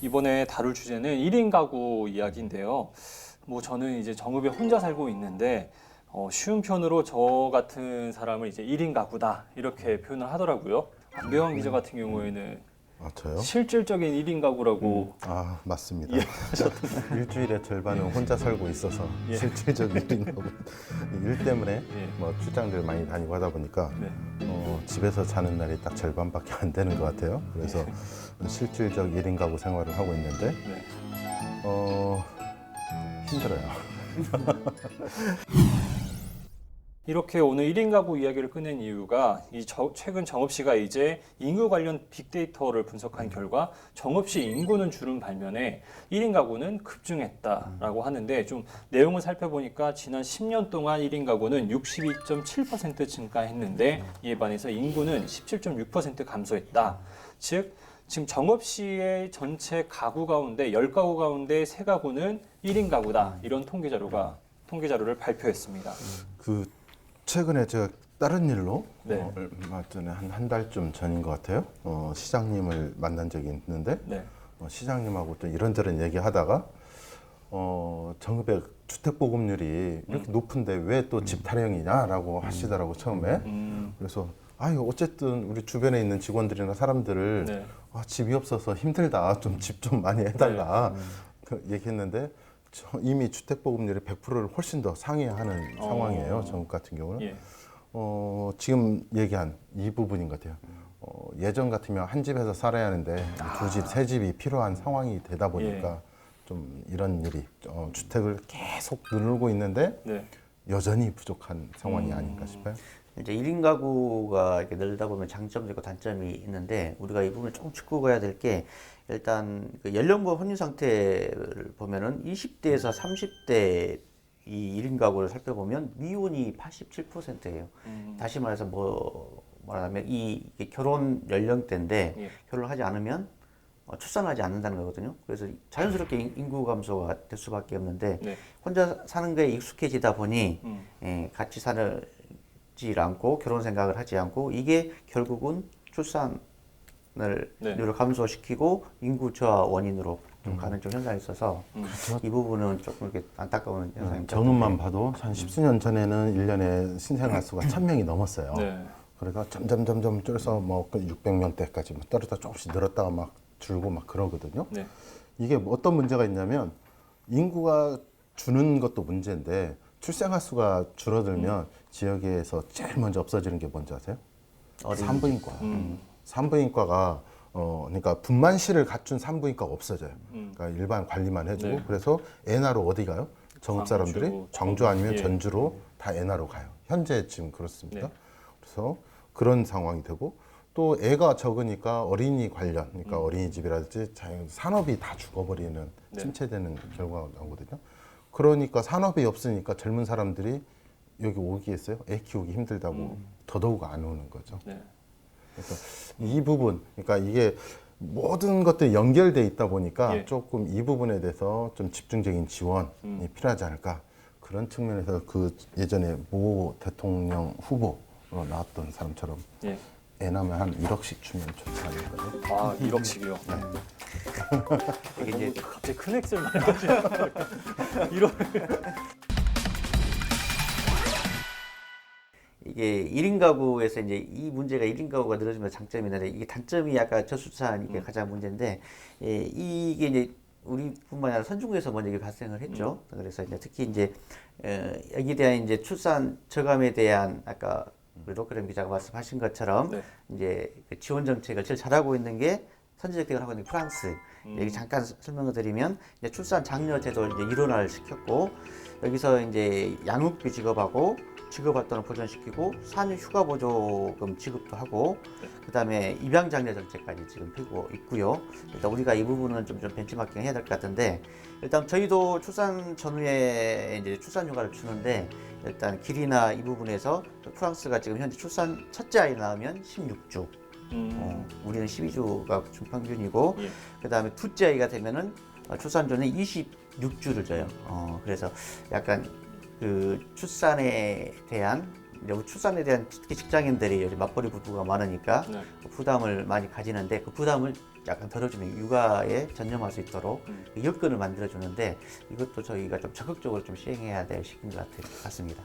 이번에 다룰 주제는 1인 가구 이야기인데요. 뭐 저는 이제 정읍에 혼자 살고 있는데 쉬운 편으로 저 같은 사람을 이제 1인 가구다 이렇게 표현을 하더라고요. 안배환 기자 같은 경우에는 저요? 실질적인 1인 가구라고 맞습니다. 예. 일주일의 절반은 혼자 살고 있어서 예. 실질적 일인 거고 일 때문에 예. 뭐 출장들 많이 다니고 하다 보니까 네. 집에서 자는 날이 딱 절반밖에 안 되는 것 같아요. 그래서 실질적 1인 가구 생활을 하고 있는데 네. 힘들어요. 이렇게 오늘 1인 가구 이야기를 꺼낸 이유가 최근 정읍시가 이제 인구 관련 빅데이터를 분석한 결과 정읍시 인구는 주름 반면에 1인 가구는 급증했다라고 하는데 좀 내용을 살펴보니까 지난 10년 동안 1인 가구는 62.7% 증가했는데 이에 반해서 인구는 17.6% 감소했다. 즉 지금 정읍시의 전체 가구 가운데 10가구 가운데 3가구는 1인 가구다. 이런 통계 자료를 발표했습니다. 최근에 제가 다른 일로 네. 얼마 전에 한 달쯤 전인 것 같아요. 시장님을 만난 적이 있는데 네. 시장님하고 또 이런저런 얘기하다가 정읍의 주택 보급률이 이렇게 높은데 왜 또 집 타령이냐라고 하시더라고 처음에. 그래서 어쨌든 우리 주변에 있는 직원들이나 사람들을 네. 집이 없어서 힘들다, 좀 집 좀 많이 해달라 그 얘기했는데 이미 주택 보급률이 100%를 훨씬 더 상회하는 상황이에요. 정읍 같은 경우는. 예. 지금 얘기한 이 부분인 것 같아요. 예전 같으면 한 집에서 살아야 하는데 두 집, 세 집이 필요한 상황이 되다 보니까 좀 이런 일이 주택을 계속 늘고 있는데 네. 여전히 부족한 상황이 아닌가 싶어요. 이제 1인 가구가 이렇게 늘다 보면 장점도 있고 단점이 있는데 우리가 이 부분을 조금 짚고 가야 될 게 일단 그 연령별 혼인 상태를 보면은 20대에서 30대 이 1인 가구를 살펴보면 미혼이 87%예요. 다시 말해서 말하면 이게 결혼 연령대인데 예. 결혼하지 않으면 출산하지 않는다는 거거든요. 그래서 자연스럽게 인구 감소가 될 수밖에 없는데 네. 혼자 사는 거에 익숙해지다 보니 같이 살지 않고 결혼 생각을 하지 않고 이게 결국은 출산을 률을 감소시키고 인구 저하 원인으로 좀 가는 좀 현상이 있어서 이 부분은 조금 이렇게 안타까운 현상입니다. 정읍만 봐도 한 십수년 전에는 1년에 신생아 수가 1000명이 넘었어요. 네. 그러니까 점점 줄어서 뭐 600명대까지 떨어졌다 조금씩 늘었다가 막 줄고 막 그러거든요. 네. 이게 뭐 어떤 문제가 있냐면 인구가 주는 것도 문제인데 출생아 수가 줄어들면 지역에서 제일 먼저 없어지는 게 뭔지 아세요? 산부인과. 산부인과가 그러니까 분만실을 갖춘 산부인과가 없어져요. 그러니까 일반 관리만 해주고 네. 그래서 애나로 어디 가요? 정읍 사람들이 광주 아니면 예. 전주로 다 애나로 가요. 현재 지금 그렇습니다. 네. 그래서 그런 상황이 되고 또 애가 적으니까 어린이 관련, 그러니까 어린이집이라든지 산업이 다 죽어버리는 네. 침체되는 결과가 나오거든요. 그러니까 산업이 없으니까 젊은 사람들이 여기 오기겠어요? 애 키우기 힘들다고 더더욱 안 오는 거죠. 네. 그래서 이 부분, 그러니까 이게 모든 것들이 연결돼 있다 보니까 예. 조금 이 부분에 대해서 좀 집중적인 지원이 필요하지 않을까. 그런 측면에서 그 예전에 모 대통령 후보로 나왔던 사람처럼 예. 애 낳으면 한 1억씩 주면 좋지 않을까요? 아, 1억씩이요. 이게 이제 갑자기 큰 액셀 말해가지고 1억. 이게 1인 가구에서 이제 이 문제가 1인 가구가 늘어지면 장점이 있는데 이게 단점이 아까 저출산이 가장 문제인데 이게 이제 우리뿐만 아니라 선진국에서 먼저 이게 발생을 했죠. 그래서 이제 특히 이제 여기에 대한 이제 출산 저감에 대한 아까 우리 로크렘 기자가 말씀하신 것처럼 네. 이제 그 지원 정책을 제일 잘하고 있는 게 선진적 대국을 하고 있는 게 프랑스. 여기 잠깐 설명을 드리면 이제 출산 장려 제도를 이제 일원화를 시켰고 여기서 이제 양육비 지급하고 직업 활동을 보전시키고 산후 휴가 보조금 지급도 하고 그다음에 입양 장려 정책까지 지금 펴고 있고요. 일단 우리가 이 부분은 좀 벤치마킹 해야 될 것 같은데 일단 저희도 출산 전후에 이제 출산 휴가를 주는데 일단 길이나 이 부분에서 프랑스가 지금 현재 출산 첫째 아이 낳으면 16주. 우리는 12주가 중평균이고 예. 그다음에 둘째 아이가 되면은 출산 전에 26주를 줘요. 그래서 약간 그 출산에 대한 이제 우리 출산에 대한 특히 직장인들이 요즘 맞벌이 부부가 많으니까 네. 부담을 많이 가지는데 그 부담을 약간 덜어주면 육아에 전념할 수 있도록 그 여건을 만들어주는데 이것도 저희가 좀 적극적으로 좀 시행해야 될 시기인 것 같습니다.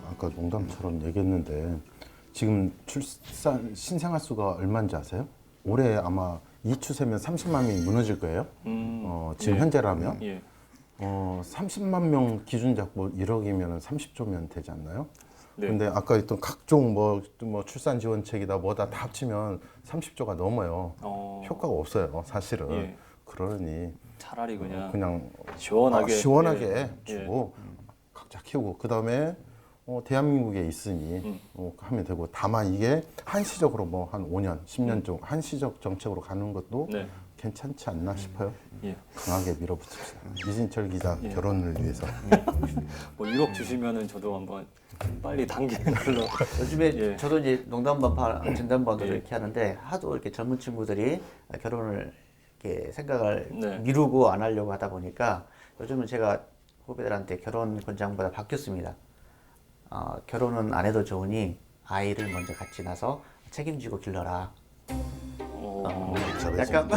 아까 농담처럼 얘기했는데 지금 출산 신생아 수가 얼마인지 아세요? 올해 아마 이 추세면 30만 명이 무너질 거예요. 지금 예. 현재라면 예. 30만 명 기준 잡고 1억이면 30조면 되지 않나요? 네. 근데 아까 했던 각종 뭐 출산 지원책이다 뭐다 다 합치면 30조가 넘어요. 효과가 없어요, 사실은. 예. 그러니 차라리 그냥 시원하게 시원하게 예. 주고 각자 키우고 그 다음에 대한민국에 있으니 하면 되고 다만 이게 한시적으로 뭐 한 5년, 10년 쪽 한시적 정책으로 가는 것도 네. 괜찮지 않나 싶어요. 예. 강하게 밀어붙입시다. 이진철 기자 결혼을 위해서. 뭐 1억 주시면은 저도 한번 빨리 당기는 걸로. 요즘에 예. 저도 이제 농담반 진담반도 이렇게 하는데 하도 이렇게 젊은 친구들이 결혼을 이렇게 생각을 네. 미루고 안 하려고 하다 보니까 요즘은 제가 후배들한테 결혼 권장보다 바뀌었습니다. 결혼은 안 해도 좋으니 아이를 먼저 같이 낳아서 책임지고 길러라. 약간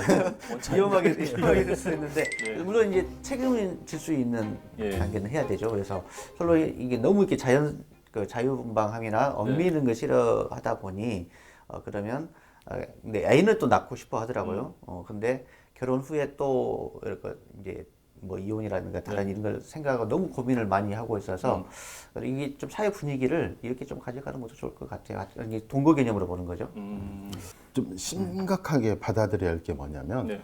위험하게 될 수 있는데 예. 물론 이제 책임을 질 수 있는 예. 단계는 해야 되죠. 그래서 서로 이게 너무 이렇게 자유분방함이나 얽매이는 걸 싫어하다 보니 그러면 근데 애인을 또 낳고 싶어 하더라고요. 근데 결혼 후에 또 이렇게 이제 뭐 이혼이라든가 다른 이런 걸 생각하고 너무 고민을 많이 하고 있어서 이게 좀 사회 분위기를 이렇게 좀 가져가는 것도 좋을 것 같아요. 이게 동거 개념으로 보는 거죠. 좀 심각하게 받아들여야 할 게 뭐냐면 네.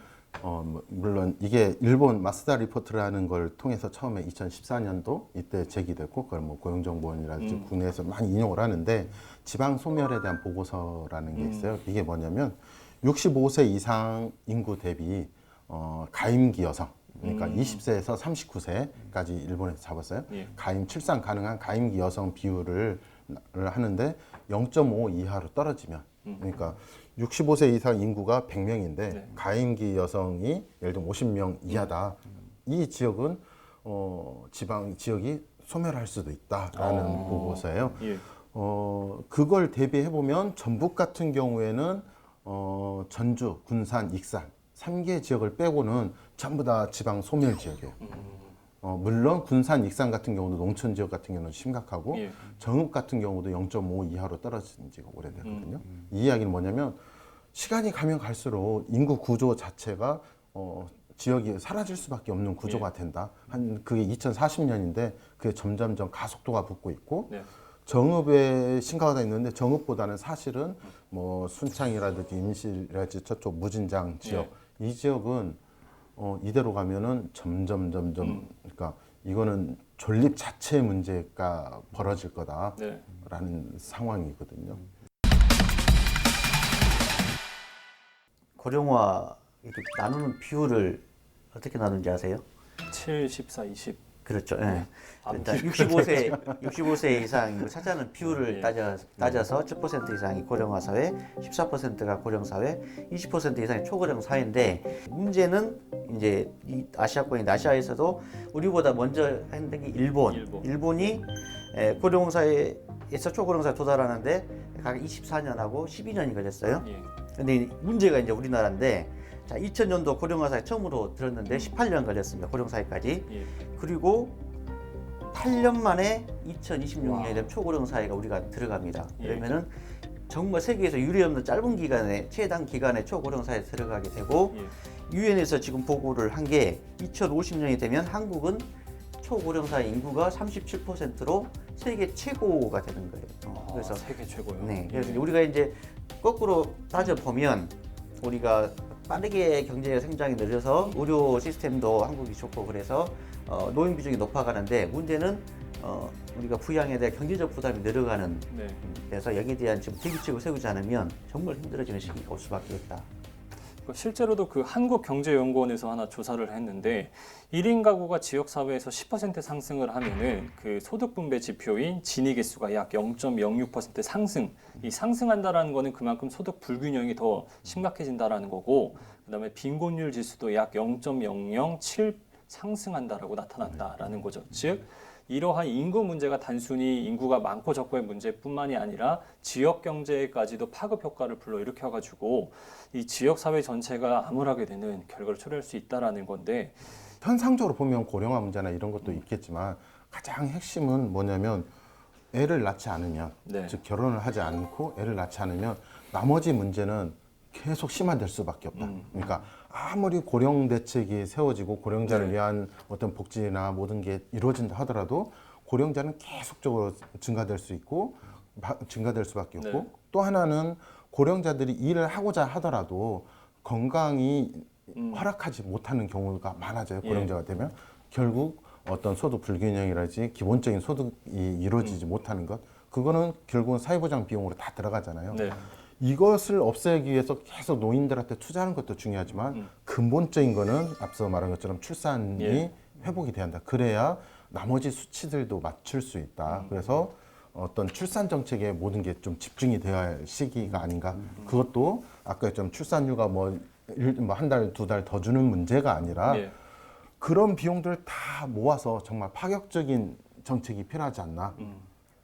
물론 이게 일본 마스다 리포트라는 걸 통해서 처음에 2014년도 이때 제기됐고 그걸 뭐 고용정보원이라든지 국내에서 많이 인용을 하는데 지방 소멸에 대한 보고서라는 게 있어요. 이게 뭐냐면 65세 이상 인구 대비 가임기 여성 그러니까 20세에서 39세까지 일본에서 잡았어요. 예. 가임 출산 가능한 가임기 여성 비율을 하는데 0.5 이하로 떨어지면 그러니까 65세 이상 인구가 100명인데 네. 가임기 여성이 예를 들면 50명 이하다. 이 지역은 지방 지역이 소멸할 수도 있다라는 보고서예요. 예. 그걸 대비해 보면 전북 같은 경우에는 전주, 군산, 익산 3개 지역을 빼고는 전부 다 지방 소멸 지역이에요. 물론 군산, 익산 같은 경우도 농촌 지역 같은 경우는 심각하고 예. 정읍 같은 경우도 0.5 이하로 떨어진 지가 오래됐거든요. 이 이야기는 뭐냐면 시간이 가면 갈수록 인구 구조 자체가 지역이 사라질 수밖에 없는 구조가 된다. 한 그게 2040년인데 그게 점점점 가속도가 붙고 있고 네. 정읍에 심각하다 있는데 정읍보다는 사실은 뭐 순창이라든지 임실이라든지 저쪽 무진장 지역 이 지역은 이대로 가면은 점점 그러니까 이거는 존립 자체의 문제가 벌어질 거다라는 상황이거든요. 고령화 이렇게 나누는 비율을 어떻게 나누는지 아세요? 7, 14, 20. 그렇죠. 예. 일단 65세 이상 차지하는 비율을 따져서 10% 이상이 고령화 사회, 14%가 고령 사회, 20% 이상이 초고령 사회인데 문제는 이제 이 아시아권인 아시아에서도 우리보다 먼저 했던 게 일본이 고령 사회에서 초고령 사회 도달하는데 각 24년하고 12년이 걸렸어요. 예. 근데 문제가 이제 우리나라인데 자 2000년도 고령화 사회 처음으로 들었는데 18년 걸렸습니다. 고령 사회까지. 예. 그리고 8년 만에 2026년에 되면 초고령 사회가 우리가 들어갑니다. 예. 그러면은 정말 세계에서 유례없는 짧은 기간에 최단 기간에 초고령 사회에 들어가게 되고 예. 유엔에서 지금 보고를 한 게 2050년이 되면 한국은 초고령 사회 인구가 37%로 세계 최고가 되는 거예요. 그래서 세계 최고요. 네, 그래서 우리가 이제 거꾸로 따져 보면 우리가 빠르게 경제 성장이 늘려서 의료 시스템도 한국이 좋고 그래서 노인 비중이 높아가는데 문제는 우리가 부양에 대한 경제적 부담이 늘어가는 네. 데서 여기에 대한 지금 대비책을 세우지 않으면 정말 힘들어지는 시기가 올 수밖에 없다. 실제로도 그 한국경제연구원에서 하나 조사를 했는데 1인 가구가 지역사회에서 10% 상승을 하면은 그 소득분배 지표인 진위 개수가 약 0.06% 상승. 이 상승한다라는 거는 그만큼 소득 불균형이 더 심각해진다라는 거고, 그다음에 빈곤율 지수도 약 0.007 상승한다라고 나타난다라는 거죠. 즉 이러한 인구 문제가 단순히 인구가 많고 적고의 문제뿐만이 아니라 지역 경제까지도 파급 효과를 불러일으켜가지고 이 지역 사회 전체가 암울하게 되는 결과를 초래할 수 있다라는 건데 현상적으로 보면 고령화 문제나 이런 것도 있겠지만 가장 핵심은 뭐냐면 애를 낳지 않으면 네. 즉 결혼을 하지 않고 애를 낳지 않으면 나머지 문제는 계속 심화될 수밖에 없다. 그러니까 아무리 고령 대책이 세워지고 고령자를 네. 위한 어떤 복지나 모든 게 이루어진다 하더라도 고령자는 계속적으로 증가될 수 있고 증가될 수밖에 없고 네. 또 하나는 고령자들이 일을 하고자 하더라도 건강이 허락하지 못하는 경우가 많아져요. 고령자가 되면 결국 어떤 소득 불균형이라든지 기본적인 소득이 이루어지지 못하는 것 그거는 결국은 사회보장 비용으로 다 들어가잖아요. 네. 이것을 없애기 위해서 계속 노인들한테 투자하는 것도 중요하지만 근본적인 거는 앞서 말한 것처럼 출산이 예. 회복이 돼야 한다. 그래야 나머지 수치들도 맞출 수 있다. 그래서 어떤 출산 정책에 모든 게 좀 집중이 되어야 할 시기가 아닌가. 그것도 아까 좀 출산율가 뭐 한 달, 두 달 더 주는 문제가 아니라 예. 그런 비용들을 다 모아서 정말 파격적인 정책이 필요하지 않나.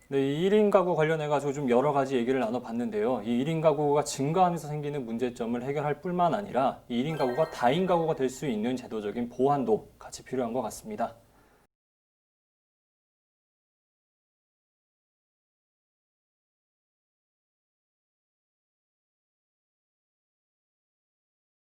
네, 이 1인 가구 관련해가지고 좀 여러 가지 얘기를 나눠봤는데요. 이 1인 가구가 증가하면서 생기는 문제점을 해결할 뿐만 아니라 이 1인 가구가 다인 가구가 될 수 있는 제도적인 보완도 같이 필요한 것 같습니다.